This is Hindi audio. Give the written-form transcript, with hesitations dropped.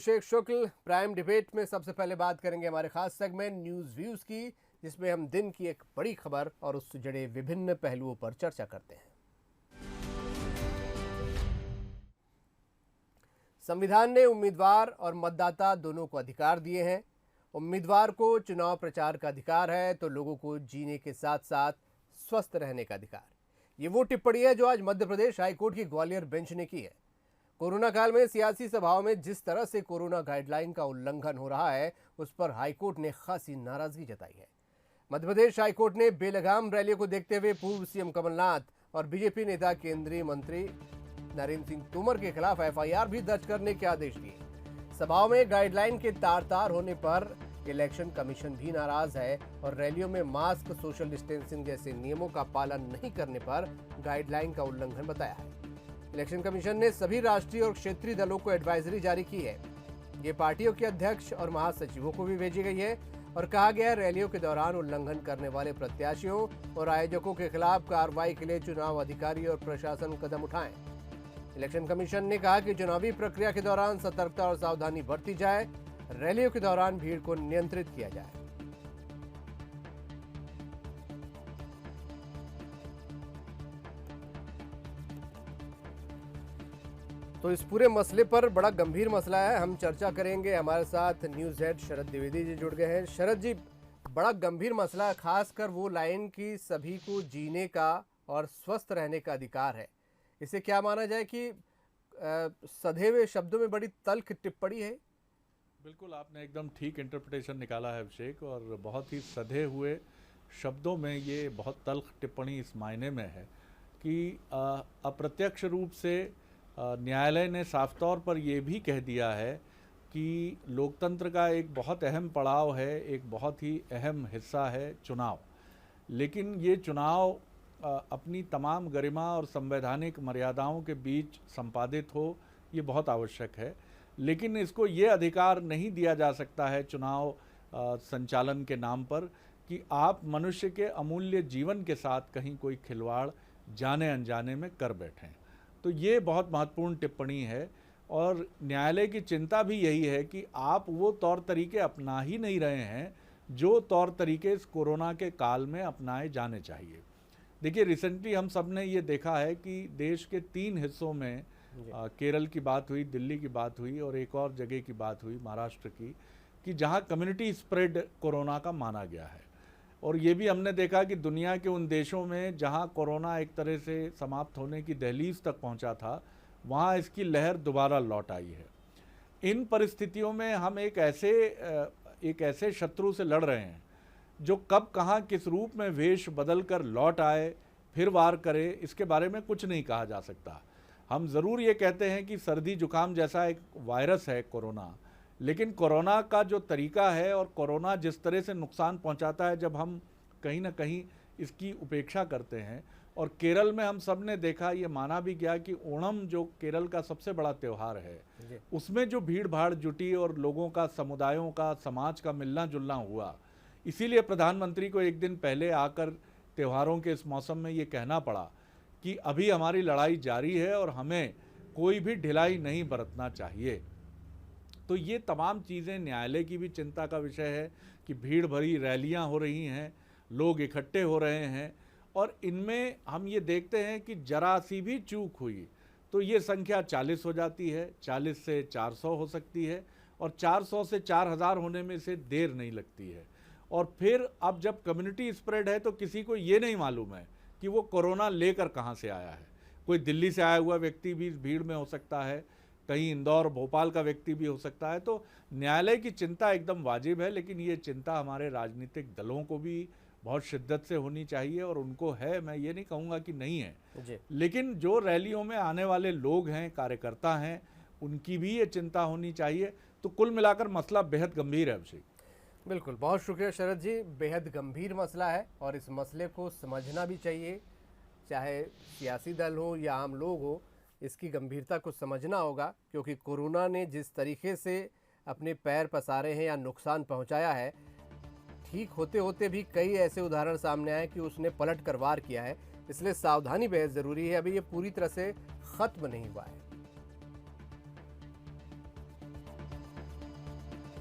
शेख शुक्ल प्राइम डिबेट में सबसे पहले बात करेंगे हमारे खास सेगमेंट न्यूज व्यूज की, जिसमें हम दिन की एक बड़ी खबर और उससे जुड़े विभिन्न पहलुओं पर चर्चा करते हैं। संविधान ने उम्मीदवार और मतदाता दोनों को अधिकार दिए हैं। उम्मीदवार को चुनाव प्रचार का अधिकार है तो लोगों को जीने के साथ साथ स्वस्थ रहने का अधिकार। ये वो टिप्पणी है जो आज मध्य प्रदेश हाईकोर्ट की ग्वालियर बेंच ने की है। कोरोना काल में सियासी सभाओं में जिस तरह से कोरोना गाइडलाइन का उल्लंघन हो रहा है, उस पर हाईकोर्ट ने खासी नाराजगी जताई है। मध्य प्रदेश हाईकोर्ट ने बेलगाम रैलियों को देखते हुए पूर्व सीएम कमलनाथ और बीजेपी नेता केंद्रीय मंत्री नरेंद्र सिंह तोमर के खिलाफ एफआईआर भी दर्ज करने के आदेश दिए। सभाओं में गाइडलाइन के तार होने पर इलेक्शन कमीशन भी नाराज है और रैलियों में मास्क, सोशल डिस्टेंसिंग जैसे नियमों का पालन नहीं करने पर गाइडलाइन का उल्लंघन बताया है। इलेक्शन कमीशन ने सभी राष्ट्रीय और क्षेत्रीय दलों को एडवाइजरी जारी की है। ये पार्टियों के अध्यक्ष और महासचिवों को भी भेजी गई है और कहा गया है रैलियों के दौरान उल्लंघन करने वाले प्रत्याशियों और आयोजकों के खिलाफ कार्रवाई के लिए चुनाव अधिकारी और प्रशासन कदम उठाएं। इलेक्शन कमीशन ने कहा कि चुनावी प्रक्रिया के दौरान सतर्कता और सावधानी बरती जाए, रैलियों के दौरान भीड़ को नियंत्रित किया जाए। तो इस पूरे मसले पर बड़ा गंभीर मसला है, हम चर्चा करेंगे। हमारे साथ न्यूज़ हेड शरद द्विवेदी जी जुड़ गए हैं। शरद जी, बड़ा गंभीर मसला है, खासकर वो लाइन की सभी को जीने का और स्वस्थ रहने का अधिकार है। इसे क्या माना जाए कि सधे हुए शब्दों में बड़ी तल्ख टिप्पणी है? बिल्कुल, आपने एकदम ठीक इंटरप्रिटेशन निकाला है अभिषेक, और बहुत ही सधे हुए शब्दों में ये बहुत तल्ख टिप्पणी इस मायने में है कि अप्रत्यक्ष रूप से न्यायालय ने साफ तौर पर यह भी कह दिया है कि लोकतंत्र का एक बहुत अहम पड़ाव है, एक बहुत ही अहम हिस्सा है चुनाव। लेकिन ये चुनाव अपनी तमाम गरिमा और संवैधानिक मर्यादाओं के बीच संपादित हो, ये बहुत आवश्यक है। लेकिन इसको ये अधिकार नहीं दिया जा सकता है चुनाव संचालन के नाम पर कि आप मनुष्य के अमूल्य जीवन के साथ कहीं कोई खिलवाड़ जाने अनजाने में कर बैठें। तो ये बहुत महत्वपूर्ण टिप्पणी है और न्यायालय की चिंता भी यही है कि आप वो तौर तरीके अपना ही नहीं रहे हैं जो तौर तरीके इस कोरोना के काल में अपनाए जाने चाहिए। देखिए, रिसेंटली हम सब ने ये देखा है कि देश के 3 हिस्सों में केरल की बात हुई, दिल्ली की बात हुई और एक और जगह की बात हुई महाराष्ट्र की, कि जहाँ कम्युनिटी स्प्रेड कोरोना का माना गया है। और ये भी हमने देखा कि दुनिया के उन देशों में जहाँ कोरोना एक तरह से समाप्त होने की दहलीज तक पहुँचा था, वहाँ इसकी लहर दोबारा लौट आई है। इन परिस्थितियों में हम एक ऐसे शत्रु से लड़ रहे हैं जो कब कहाँ किस रूप में वेश बदल कर लौट आए, फिर वार करे, इसके बारे में कुछ नहीं कहा जा सकता। हम ज़रूर ये कहते हैं कि सर्दी जुकाम जैसा एक वायरस है कोरोना, लेकिन कोरोना का जो तरीका है और कोरोना जिस तरह से नुकसान पहुंचाता है, जब हम कहीं ना कहीं इसकी उपेक्षा करते हैं। और केरल में हम सब ने देखा, ये माना भी गया कि ओणम जो केरल का सबसे बड़ा त्यौहार है, उसमें जो भीड़ भाड़ जुटी और लोगों का, समुदायों का, समाज का मिलना जुलना हुआ, इसीलिए प्रधानमंत्री को एक दिन पहले आकर त्योहारों के इस मौसम में ये कहना पड़ा कि अभी हमारी लड़ाई जारी है और हमें कोई भी ढिलाई नहीं बरतना चाहिए। तो ये तमाम चीज़ें न्यायालय की भी चिंता का विषय है कि भीड़ भरी रैलियां हो रही हैं, लोग इकट्ठे हो रहे हैं और इनमें हम ये देखते हैं कि जरा सी भी चूक हुई तो ये संख्या 40 हो जाती है, 40 से 400 हो सकती है और 400 से 4000 होने में से देर नहीं लगती है। और फिर अब जब कम्युनिटी स्प्रेड है तो किसी को ये नहीं मालूम है कि वो कोरोना लेकर कहाँ से आया है। कोई दिल्ली से आया हुआ व्यक्ति भी इस भीड़ में हो सकता है, कहीं इंदौर भोपाल का व्यक्ति भी हो सकता है। तो न्यायालय की चिंता एकदम वाजिब है, लेकिन ये चिंता हमारे राजनीतिक दलों को भी बहुत शिद्दत से होनी चाहिए और उनको है, मैं ये नहीं कहूँगा कि नहीं है, लेकिन जो रैलियों में आने वाले लोग हैं, कार्यकर्ता हैं, उनकी भी ये चिंता होनी चाहिए। तो कुल मिलाकर मसला बेहद गंभीर है अभिषेक। बिल्कुल, बहुत शुक्रिया शरद जी। बेहद गंभीर मसला है और इस मसले को समझना भी चाहिए, चाहे सियासी दल हो या आम लोग हो, इसकी गंभीरता को समझना होगा, क्योंकि कोरोना ने जिस तरीके से अपने पैर पसारे हैं या नुकसान पहुंचाया है, ठीक होते होते भी कई ऐसे उदाहरण सामने आए कि उसने पलट कर वार किया है। इसलिए सावधानी बेहद ज़रूरी है। अभी ये पूरी तरह से ख़त्म नहीं हुआ है।